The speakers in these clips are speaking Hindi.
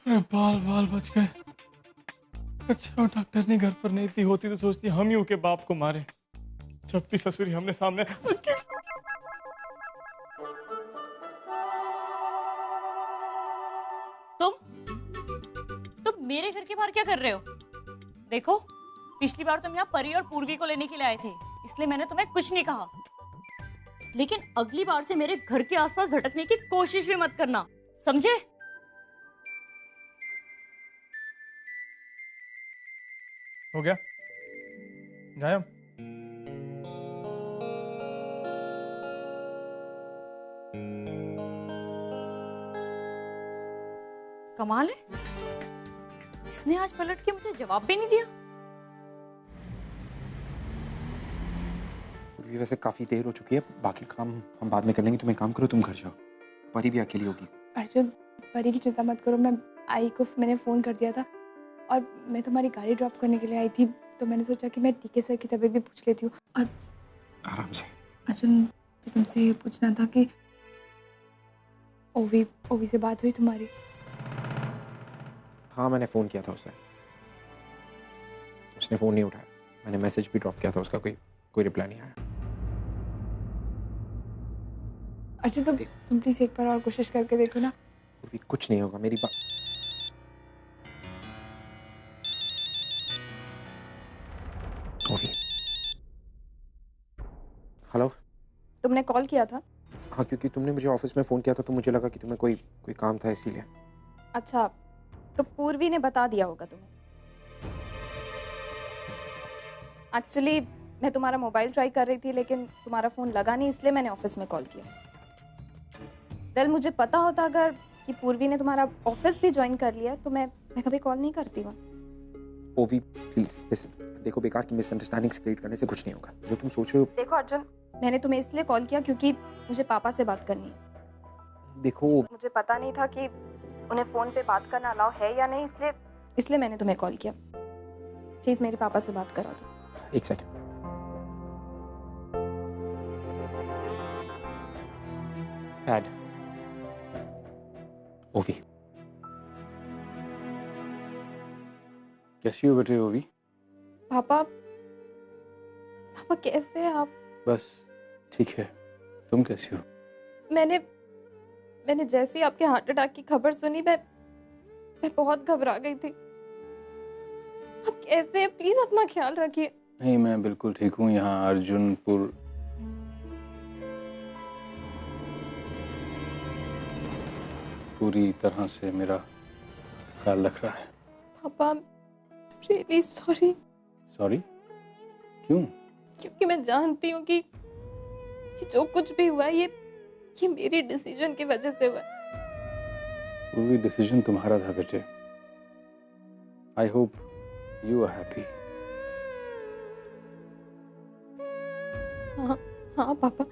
अरे बाल बाल बच गए। अच्छा डॉक्टर ने घर पर नहीं थी, होती तो सोचती हम ही के बाप को मारे। जब भी ससुरी हमने सामने। तुम मेरे घर के बाहर क्या कर रहे हो? देखो, पिछली बार तुम यहाँ परी और पूर्वी को लेने के लिए आए थे, इसलिए मैंने तुम्हें कुछ नहीं कहा। लेकिन अगली बार से मेरे घर के आसपास भटकने की कोशिश भी मत करना, समझे? हो गया, जाए हम। कमाल है, इसने आज पलट के मुझे जवाब भी नहीं दिया। वैसे काफी देर हो चुकी है, बाकी काम हम बाद में कर लेंगे। तुम एक काम करो, तुम घर जाओ, परी भी अकेली होगी। अर्जुन, परी की चिंता मत करो, मैं आई को मैंने फ़ोन कर दिया था और मैं तुम्हारी गाड़ी ड्रॉप करने के लिए आई थी, तो मैंने सोचा कि मैं टीके सर की तबीयत भी पूछ लेती हूँ। और आराम से। अर्जुन, तो तुमसे ये पूछना था कि ओवी से बात हुई तुम्हारी? हाँ, मैंने फ़ोन किया था उसे, उसने फ़ोन नहीं उठाया। मैंने मैसेज भी ड्रॉप किया था उसका, कोई रिप्लाई नहीं आया। अर्जुन, तुम प्लीज़ एक बार और कोशिश करके देखो ना। कुछ नहीं होगा, मेरी बात। हेलो, तुमने कॉल किया था? हाँ, क्योंकि तुमने मुझे ऑफिस में फ़ोन किया था तो मुझे लगा कि तुम्हें कोई काम था, इसीलिए। अच्छा, तो पूर्वी ने बता दिया होगा तुम्हें। एक्चुअली मैं तुम्हारा मोबाइल ट्राई कर रही थी लेकिन तुम्हारा फ़ोन लगा नहीं, इसलिए मैंने ऑफिस में कॉल किया। वेल, मुझे पता होता अगर कि पूर्वी ने तुम्हारा ऑफिस भी ज्वाइन कर लिया तो मैं कभी कॉल नहीं करती वहाँ। ओवी प्लीज लिसन, देखो बेकार की मिसअंडरस्टैंडिंग्स क्रिएट करने से कुछ नहीं होगा। जो तुम सोच रहे हो। देखो अर्जुन, मैंने तुम्हें इसलिए कॉल किया क्योंकि मुझे पापा से बात करनी है। देखो, मुझे पता नहीं था कि उन्हें फ़ोन पे बात करना अलाउ है या नहीं, इसलिए मैंने तुम्हें कॉल किया। प्लीज़ मेरे पापा से बात करा दो। एक सेकंड। डैड, ओवी। कैसी हो बेटे ओवी? पापा कैसे हैं आप? बस ठीक है, तुम कैसी हो? मैंने जैसे ही आपके हार्ट अटैक की खबर सुनी मैं बहुत घबरा गई थी। आप कैसे हैं? प्लीज अपना ख्याल रखिए। नहीं, मैं बिल्कुल ठीक हूँ। यहाँ अर्जुनपुर पूरी तरह से मेरा ख्याल रख रहा है। पापा, रियली सॉरी। सॉरी? क्यों? क्योंकि मैं जानती हूँ कि जो कुछ भी हुआ ये मेरी डिसीजन की वजह से हुआ। पूरी डिसीजन तुम्हारा था बेटे। I hope you are happy. हाँ पापा,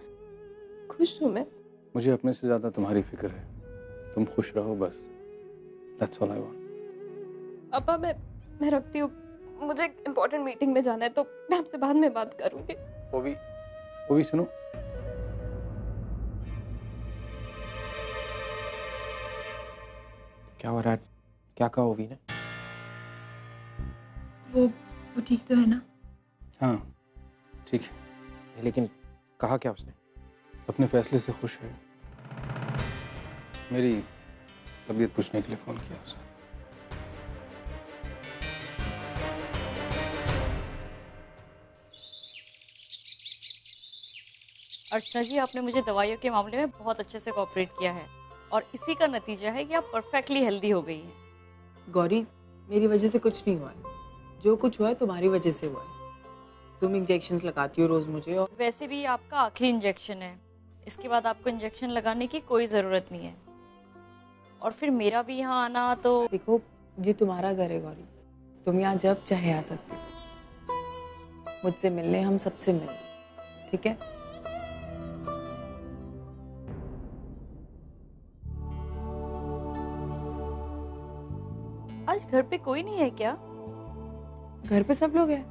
खुश हूँ मैं। मुझे अपने से ज्यादा तुम्हारी फिक्र है। तुम खुश रहो बस। That's all I want. पापा, मैं रखती हूँ, मुझे एक इम्पोर्टेंट मीटिंग में जाना है, तो मैं आपसे बाद में बात करूंगी। ओवी सुनो। क्या हो रहा है? क्या कहा ओवी ने? वो ठीक तो है ना? हाँ ठीक है। लेकिन कहा क्या उसने? अपने फैसले से खुश है। मेरी तबीयत पूछने के लिए फोन किया उसने। अर्चना जी, आपने मुझे दवाइयों के मामले में बहुत अच्छे से कोऑपरेट किया है और इसी का नतीजा है कि आप परफेक्टली हेल्दी हो गई हैं। गौरी, मेरी वजह से कुछ नहीं हुआ है। जो कुछ हुआ है तुम्हारी वजह से हुआ है। तुम इंजेक्शंस लगाती हो रोज मुझे, और वैसे भी आपका आखिरी इंजेक्शन है, इसके बाद आपको इंजेक्शन लगाने की कोई ज़रूरत नहीं है। और फिर मेरा भी यहाँ आना तो देखो, ये तुम्हारा घर है गौरी, तुम यहाँ जब चाहे आ सकते हो। मुझसे मिलने, हम सबसे मिलने, ठीक है? आज घर पे कोई नहीं है क्या? घर पे सब लोग हैं।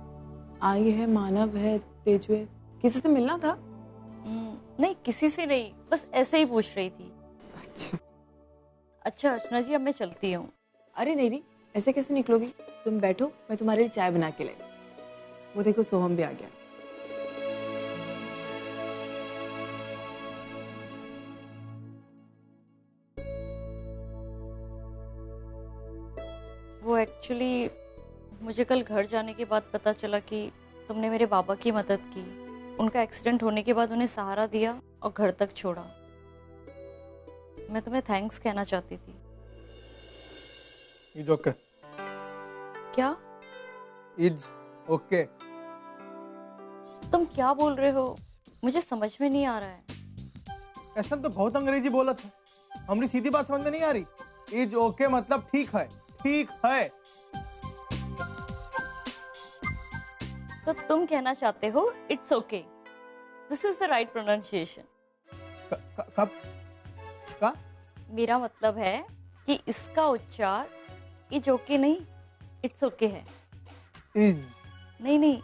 आई है, मानव है, तेजू है। किसी से मिलना था? नहीं, किसी से नहीं, बस ऐसे ही पूछ रही थी। अच्छा। अच्छा अर्चना जी, अब मैं चलती हूँ। अरे नहीं नहीं, ऐसे कैसे निकलोगी? तुम बैठो, मैं तुम्हारे लिए चाय बना के लाई। वो देखो सोहम भी आ गया। वो एक्चुअली मुझे कल घर जाने के बाद पता चला कि तुमने मेरे बाबा की मदद की। उनका एक्सीडेंट होने के बाद उन्हें सहारा दिया और घर तक छोड़ा। मैं तुम्हें थैंक्स कहना चाहती थी। Is okay. क्या? Is okay. तुम क्या बोल रहे हो? मुझे समझ में नहीं आ रहा है। ऐसा तो बहुत अंग्रेजी बोला था, हमारी सीधी बात समझ में नहीं आ रही। इज ओके मतलब ठीक है, ठीक है। तो तुम कहना चाहते हो it's okay. This is the right pronunciation. कब का? मेरा मतलब है कि इसका उच्चार इज ओके नहीं, इट्स ओके है। इज नहीं नहीं,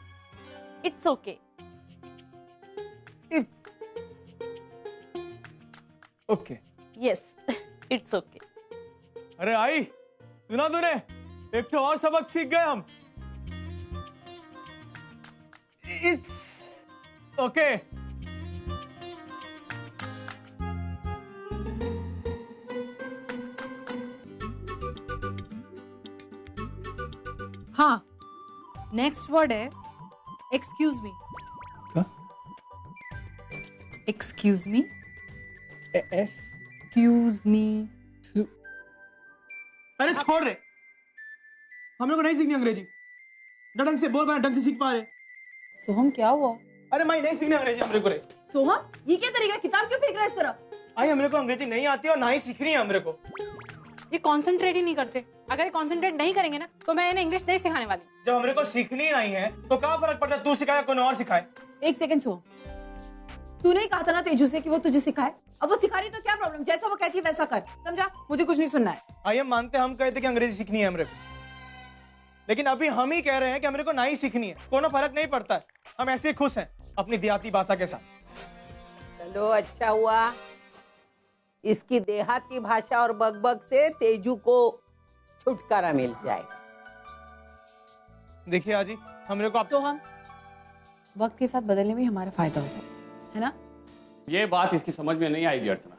it's okay. Okay. Yes, it's okay. अरे आई, सुना तूने? एक तो और सबक सीख गए हम। It's okay. हाँ, नेक्स्ट वर्ड है एक्सक्यूज मी। क्या? Excuse me. S? Excuse me. अरे छोड़ रे, हम लोग को नहीं सीखनी अंग्रेजी। ढंग से बोल, ढंग से सीख पा रहे। सोहम क्या हुआ? अरे मैं नहीं सीखनी अंग्रेजी हमरे को रे। सोहम, ये क्या तरीका? किताब क्यों फेंक रहा है इस तरह? आई हमरे को अंग्रेजी नहीं आती और ना ही सीखनी है हमरे को। ये कंसंट्रेट ही नहीं करते। अगर ये कंसंट्रेट नहीं करेंगे ना तो मैं इन्हें इंग्लिश नहीं सिखाने वाली। जब हमरे को सीखनी नहीं है तो क्या फर्क पड़ता है तू सिखाए या कोई और सिखाए? एक सेकंड सोहम, तूने ही कहा था ना तेजू से कि वो तुझे सिखाए। अब वो सिखा रही तो क्या प्रॉब्लम? जैसा वो कहती है वैसा कर, समझा? मुझे कुछ नहीं सुनना है। आई हम मानते, हम कहते कि अंग्रेजी सीखनी है हमरे को, लेकिन अभी हम ही कह रहे हैं कि हमरे को नहीं सीखनी है। कोनो फर्क नहीं पड़ता है, हम ऐसे ही खुश हैं अपनी देहाती भाषा के साथ। चलो अच्छा हुआ, इसकी देहाती भाषा और बकबक से तेजू को छुटकारा मिल जाएगा। देखिए आजी, हमरे को सोहम, वक्त के साथ बदलने में हमारा फायदा होगा, है ना? ये बात इसकी समझ में नहीं आएगी अर्चना।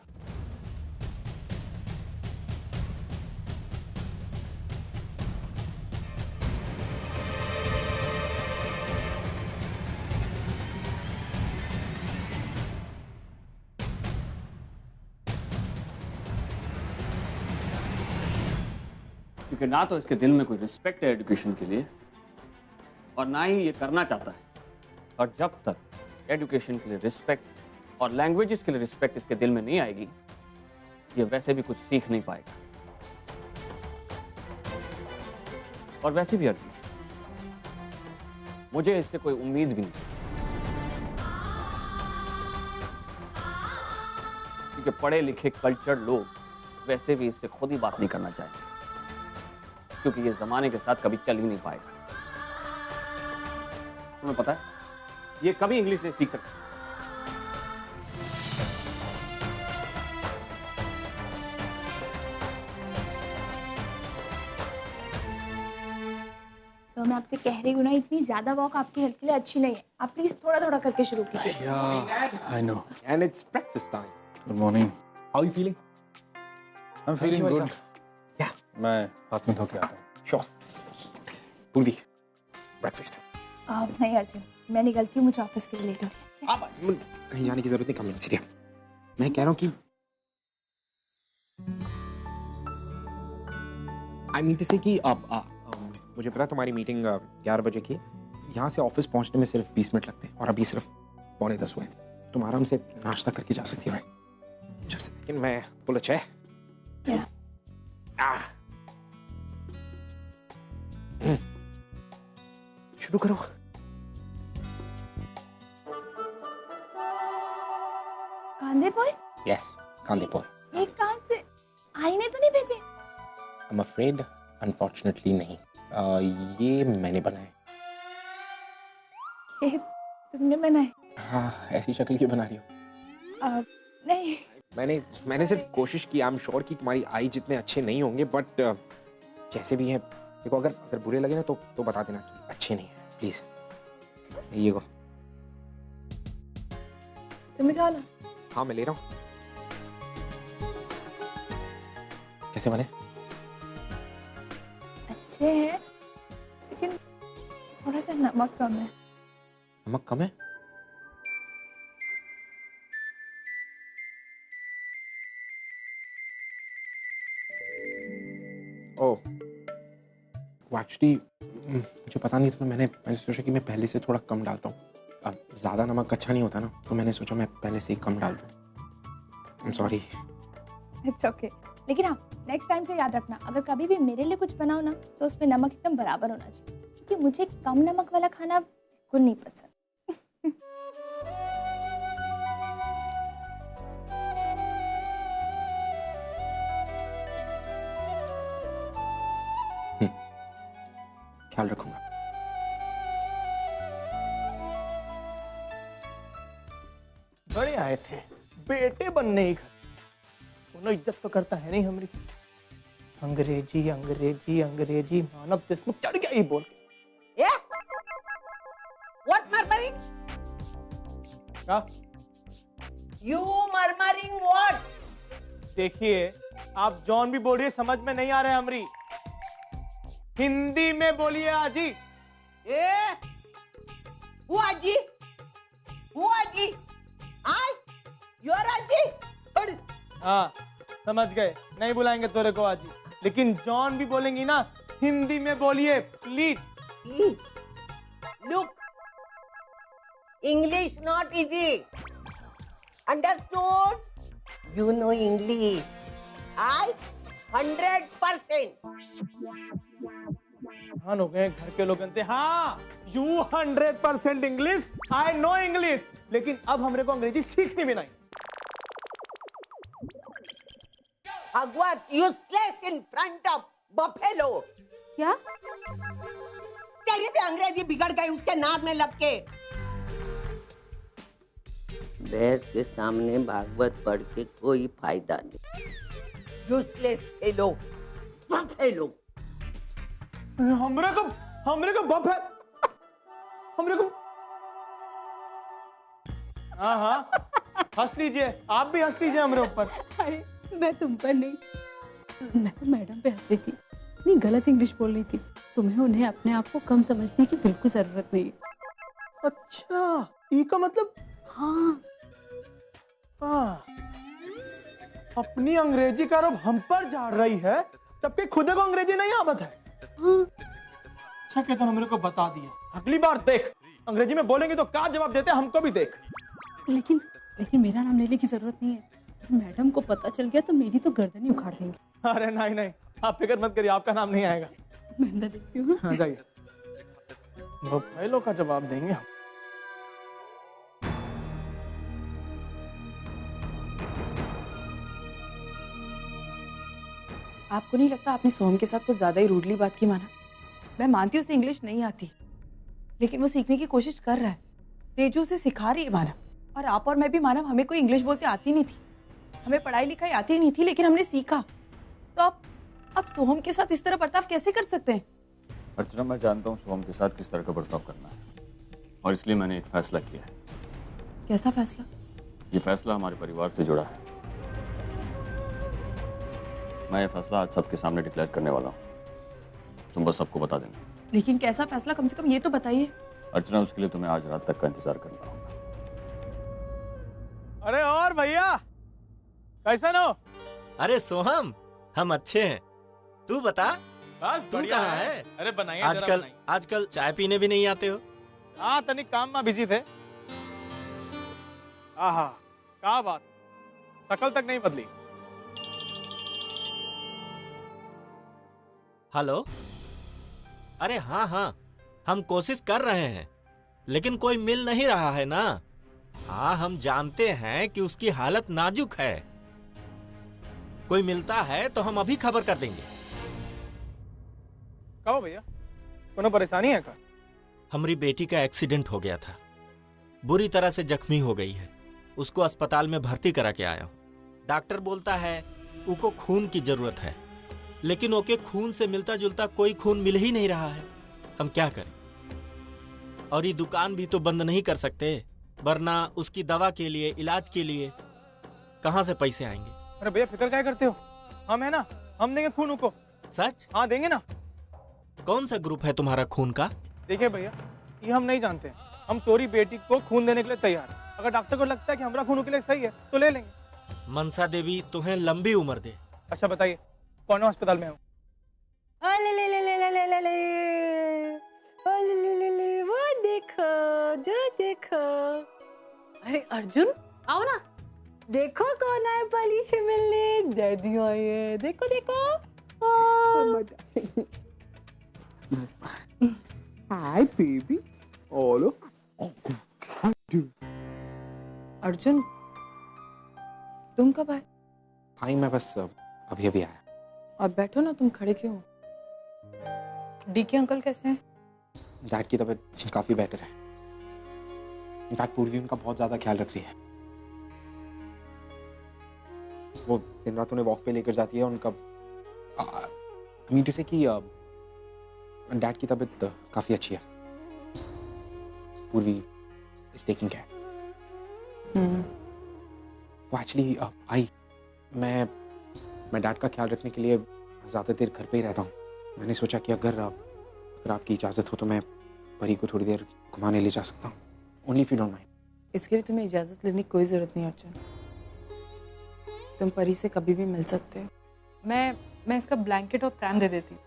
क्योंकि ना तो इसके दिल में कोई रिस्पेक्ट है एजुकेशन के लिए और ना ही ये करना चाहता है। और जब तक एजुकेशन के लिए रिस्पेक्ट और लैंग्वेजेस के लिए रिस्पेक्ट इसके दिल में नहीं आएगी, ये वैसे भी कुछ सीख नहीं पाएगा। और वैसे भी अर्जुन, मुझे इससे कोई उम्मीद भी नहीं, क्योंकि पढ़े लिखे कल्चर लोग वैसे भी इससे खुद ही बात नहीं करना चाहेंगे, क्योंकि ये जमाने के साथ कभी चल ही नहीं पाएगा। तुम्हें पता है, ये कभी इंग्लिश नहीं सीख सकता। तो मैं आपसे कह रही हूँ ना, इतनी ज्यादा वॉक आपकी हेल्थ के लिए अच्छी नहीं है। आप प्लीज थोड़ा थोड़ा करके शुरू कीजिए। Yeah, I know. And it's breakfast time. Good morning. How are you feeling? I'm feeling good. Yeah, मैं हाथ में धो के आता हूँ। sure. पूर्वी, breakfast time. नहीं अर्जुन, मैं निकलती हूँ, मुझे ऑफिस के लिए लेट हो गया। आप कहीं जाने की जरूरत नहीं, कम सीरिया। मैं कह रहा हूँ कि I mean to say कि आप मुझे पता है तुम्हारी मीटिंग 11 बजे की। यहाँ से ऑफिस पहुँचने में सिर्फ 20 मिनट लगते हैं और अभी सिर्फ 9:45 हुए। तुम आराम से नाश्ता करके जा सकती हो। Just a second, मैं बोला चाय। शुरू करो। कांदे पोहे? Yes, कांदे पोहे। एक कहाँ से? आई ने तो नहीं भेजे? I'm afraid, unfortunately नहीं। ये मैंने बनाए। ये तुमने बनाए? हाँ, ऐसी शक्ल की बना रही हो। नहीं मैंने सिर्फ कोशिश की। आई एम श्योर कि तुम्हारी आई जितने अच्छे नहीं होंगे, बट जैसे भी हैं, देखो अगर बुरे लगे ना तो बता देना कि अच्छे नहीं है, प्लीज। ये को तुम्हें खाना? हाँ मैं ले रहा हूँ। कैसे बने? अच्छे हैं, लेकिन थोड़ा सा नमक कम है। नमक कम है? ओह, एक्चुअली मुझे पता नहीं था। मैंने सोचा कि मैं पहले से थोड़ा कम डालता हूँ। अब ज़्यादा नमक अच्छा नहीं होता ना, तो मैंने सोचा मैं पहले से ही कम डाल दूँ। I am sorry. It's okay. लेकिन हाँ, नेक्स्ट टाइम से याद रखना, अगर कभी भी मेरे लिए कुछ बनाओ ना तो उसमें नमक एकदम बराबर होना चाहिए, क्योंकि मुझे कम नमक वाला खाना बिल्कुल नहीं पसंद। ख्याल रखूंगा। बड़े आए थे बेटे बनने ही घर, उन्होंने इज्जत तो करता है नहीं हमारी। अंग्रेजी अंग्रेजी अंग्रेजी, मानव देशमुख चढ़ गया ही बोल के। What murmuring? क्या? You murmuring what? देखिए, आप जॉन भी बोलिए, समझ में नहीं आ रहे हमारी। हिंदी में बोलिए आजी। Who आजी? Who आजी? Your आजी? हाँ समझ गए, नहीं बुलाएंगे तोरे को आजी, लेकिन जॉन भी बोलेंगी ना, हिंदी में बोलिए please. Look, English not easy. Understood? You know English. I 100%. हाँ हो गए घर के लोगों से। हाँ, you 100% English, I know English, लेकिन अब हमरे को अंग्रेजी सीखनी भी नहीं। Bhagwat, useless in front of buffalo. क्या? तेरी भी अंग्रेजी बिगड़ गई उसके नाद में लग के। भैंस के सामने भागवत पढ़ के कोई फायदा नहीं। Useless fellow, buffalo. हमरे को बफ है, हमरे को। हाँ हाँ, हंस लीजिए, आप भी हंस लीजिए हमरे ऊपर। अरे मैं तुम पर नहीं, मैं तो मैडम पे हंस रही थी। इतनी गलत इंग्लिश बोल रही थी। तुम्हें उन्हें अपने आप को कम समझने की बिल्कुल जरूरत नहीं। अच्छा, ई का मतलब? हाँ हाँ, अपनी अंग्रेजी का आरोप हम पर झाड़ रही है, तब कि खुद को अंग्रेजी नहीं आवत है। हाँ। अच्छा कहता मेरे को बता दिया, अगली बार देख अंग्रेजी में बोलेंगे तो क्या जवाब देते, हमको भी देख। लेकिन मेरा नाम लेने की जरूरत नहीं है। मैडम को पता चल गया तो मेरी तो गर्दन ही उखाड़ देंगे। अरे नहीं नहीं, आप फिक्र मत करिए, आपका नाम नहीं आएगा। मैं अंदर देखती हूँ। हाँ जाइए, वो पहलों का जवाब देंगे हम। आपको नहीं लगता आपने सोहम के साथ कुछ ज्यादा ही रूडली बात की माना? मैं मानती हूँ उसे इंग्लिश नहीं आती, लेकिन वो सीखने की कोशिश कर रहा है। तेजू उसे सिखा रही है मानव, और आप और मैं भी मानव, हमें कोई इंग्लिश बोलते आती नहीं थी, हमें पढ़ाई लिखाई आती नहीं थी, लेकिन हमने सीखा। तो आप सोहम के साथ इस तरह बर्ताव कैसे कर सकते हैं? अर्चना, मैं जानता हूँ सोहम के साथ किस तरह का बर्ताव करना है, और इसलिए मैंने एक फैसला किया है। कैसा फैसला? ये फैसला हमारे परिवार से जुड़ा है। मैं ये फैसला आज सबके सामने डिक्लेयर करने वाला हूँ, तुम बस सबको बता देना। लेकिन कैसा फैसला, कम से कम ये तो बताइए। अर्चना, उसके लिए तुम्हें आज रात तक का इंतजार करना होगा। अरे और भैया कैसा हो? अरे सोहम, हम अच्छे हैं, तू बता। बस तू कहाँ है? अरे बनाइए, आजकल चाय पीने भी नहीं आते हो? हाँ, तनिक काम में बिजी थे। आहा, क्या बात, शकल तक नहीं बदली। हेलो। अरे हाँ, हम कोशिश कर रहे हैं, लेकिन कोई मिल नहीं रहा है ना। हाँ, हम जानते हैं कि उसकी हालत नाजुक है। कोई मिलता है तो हम अभी खबर कर देंगे। कहो भैया, कोनो परेशानी है क्या? हमारी बेटी का एक्सीडेंट हो गया था, बुरी तरह से जख्मी हो गई है। उसको अस्पताल में भर्ती करा के आया हूँ। डॉक्टर बोलता है उनको खून की जरूरत है, लेकिन ओके खून से मिलता जुलता कोई खून मिल ही नहीं रहा है। हम क्या करें? और ये दुकान भी तो बंद नहीं कर सकते, वरना उसकी दवा के लिए, इलाज के लिए कहाँ से पैसे आएंगे? अरे भैया फिक्र क्या करते हो, हम है ना, हम देंगे खून को। सच? हाँ देंगे ना। कौन सा ग्रुप है तुम्हारा खून का? देखिए भैया, ये हम नहीं जानते, हम तोरी बेटी को खून देने के लिए तैयार हैं। अगर डॉक्टर को लगता है कि हमारा खून के लिए सही है तो ले लेंगे। मनसा देवी तुम्हें लंबी उम्र दे। अच्छा बताइए कौन अस्पताल में हूँ? वो देखो, जो देखो। अरे अर्जुन आओ ना, देखो कौन आया पाली से मिलने। डैडी आए हैं, देखो देखो। Hi baby. ओलो अर्जुन, तुम कब आए? भाई मैं बस अभी अभी आया। और बैठो ना, तुम खड़े क्यों हो? डीके अंकल कैसे हैं? डैड की तबीयत काफी बेटर है। इनफैक्ट पूर्वी उनका बहुत ज्यादा ख्याल रख रही है। वो दिन रात उन्हें वॉक पे लेकर जाती है। उनका मीन टू से कि डैड की तबीयत काफी अच्छी है। पूर्वी इज टेकिंग केयर। वो एक्चुअली आई, मैं डैड का ख्याल रखने के लिए ज्यादा देर घर पे ही रहता हूँ। मैंने सोचा कि अगर आपकी इजाजत हो तो मैं परी को थोड़ी देर घुमाने ले जा सकता हूँ। Only if you don't mind. इसके लिए तुम्हें इजाजत लेने की कोई जरूरत नहीं अर्जुन। तुम परी से कभी भी मिल सकते हो। मैं इसका ब्लैंकेट और प्रैम दे देती हूँ।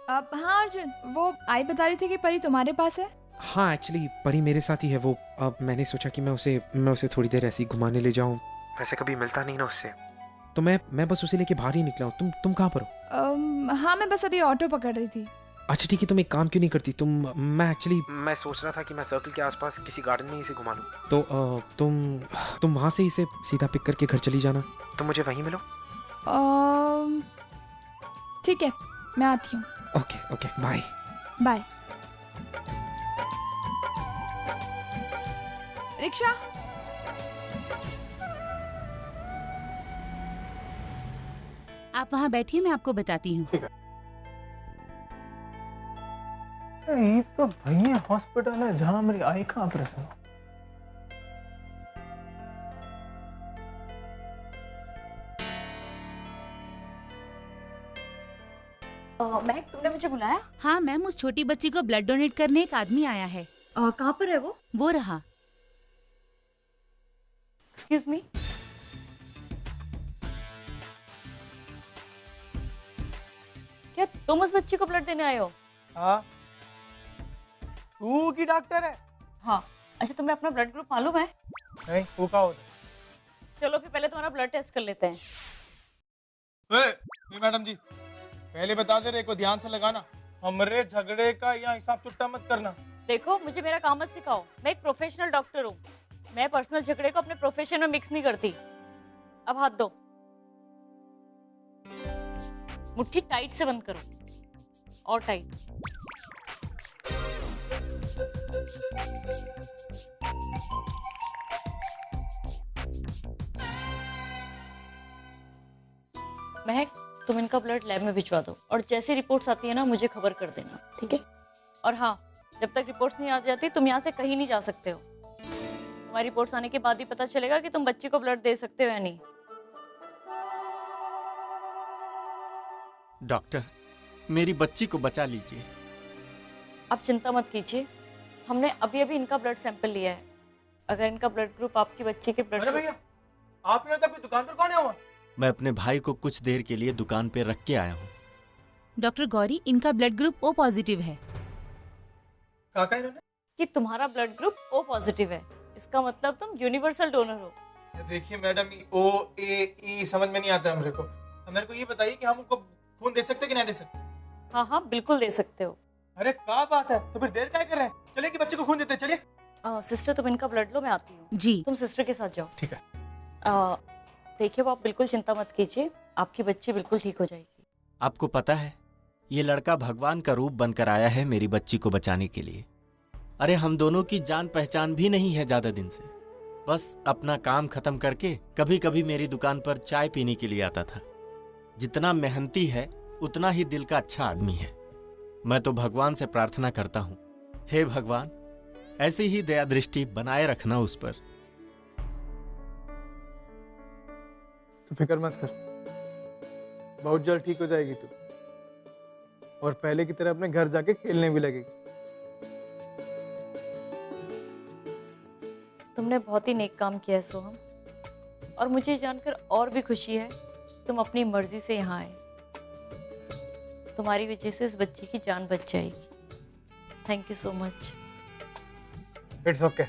अब हाँ अर्जुन, वो आई बता रही थी कि परी तुम्हारे पास है। हाँ एक्चुअली परी मेरे साथ ही है। वो अब मैंने सोचा कि मैं उसे थोड़ी देर ऐसे ही घुमाने ले जाऊं। वैसे कभी मिलता नहीं ना उससे, तो मैं बस उसे लेके बाहर ही निकला हूँ। तुम कहाँ पर हो? हाँ मैं बस अभी ऑटो पकड़ रही थी। अच्छा ठीक है, तुम एक काम क्यों नहीं करती? मैं सोच रहा था कि मैं सर्कल के आसपास किसी गार्डन में इसे घुमा लूं। तो तुम वहां से इसे सीधा पिक करके घर चली जाना। तुम मुझे वहीं मिलो। ठीक है, मैं आती हूँ। Okay bye bye. रिक्शा। आप वहाँ बैठिए, मैं आपको बताती हूँ। ये तो भैया हॉस्पिटल है जहाँ मेरी आई का ऑपरेशन हो। महक, तुमने मुझे बुलाया? हाँ मैम, उस छोटी बच्ची को ब्लड डोनेट करने एक आदमी आया है। कहाँ पर है वो? वो रहा। Excuse me. क्या तुम उस बच्ची को ब्लड देने आए हो? हाँ। तू की डॉक्टर है? हाँ। अच्छा, तुम्हें अपना ब्लड ग्रुप मालूम है? नहीं, वो क्या होता है? चलो फिर पहले तुम्हारा ब्लड टेस्ट कर लेते हैं। मैडम जी, पहले बता दे रहे को ध्यान से लगाना। हमरे झगड़े का यहाँ हिसाब चुट्टा मत करना। देखो, मुझे मेरा काम मत सिखाओ। मैं एक प्रोफेशनल डॉक्टर हूँ। मैं पर्सनल झगड़े को अपने प्रोफेशन में मिक्स नहीं करती। अब हाथ दो। मुट्ठी टाइट से बंद करो, और टाइट। महक, तुम इनका ब्लड लैब में भिजवा दो, और जैसी रिपोर्ट्स आती है ना मुझे खबर कर देना, ठीक है? और हाँ, जब तक रिपोर्ट्स नहीं आ जाती तुम यहाँ से कहीं नहीं जा सकते हो। तुम्हारी रिपोर्ट्स आने के बाद ही पता चलेगा कि तुम बच्ची को ब्लड दे सकते हो या नहीं। डॉक्टर, मेरी बच्ची को बचा लीजिए। आप चिंता मत कीजिए, हमने अभी अभी इनका ब्लड सैंपल लिया है। अगर इनका ब्लड ग्रुप आपकी बच्ची के ब्लड। अरे भैया, आप यहाँ तक दुकान पर कौन है? हुआ मैं अपने भाई को कुछ देर के लिए दुकान पे रख के आया हूँ। डॉक्टर गौरी, इनका ब्लड ग्रुप O पॉजिटिव है। काका इन्होंने कि तुम्हारा ब्लड ग्रुप O पॉजिटिव है, इसका मतलब तुम यूनिवर्सल डोनर हो। देखिए मैडम, O A E समझ में नहीं आता है मेरे को ये बताइए कि हम उनको खून दे सकते कि नहीं दे सकते? हाँ हाँ, बिल्कुल दे सकते हो। अरे क्या बात है, तो फिर देर क्या कर रहे हैं? चलिए कि बच्चे को खून देते हैं, चलिए। सिस्टर, तुम इनका ब्लड लो, मैं आती हूँ। जी। तुम सिस्टर के साथ जाओ। ठीक है। देखिए, वो आप बिल्कुल चिंता मत कीजिए, आपकी बच्ची बिल्कुल ठीक हो जाएगी। आपको पता है, ये लड़का भगवान का रूप बनकर आया है मेरी बच्ची को बचाने के लिए। अरे हम दोनों की जान पहचान भी नहीं है ज्यादा दिन से। बस अपना काम खत्म करके कभी कभी मेरी दुकान पर चाय पीने के लिए आता था। जितना मेहनती है उतना ही दिल का अच्छा आदमी है। मैं तो भगवान से प्रार्थना करता हूँ, हे भगवान ऐसी ही दया दृष्टि बनाए रखना उस पर। तो फिक्र मत कर, बहुत जल्द ठीक हो जाएगी तू, और पहले की तरह अपने घर जाके खेलने भी लगेगी। तुमने बहुत ही नेक काम किया है सोहम, और मुझे जानकर और भी खुशी है तुम अपनी मर्जी से यहाँ आए। तुम्हारी वजह से इस बच्चे की जान बच जाएगी। Thank you so much. It's okay.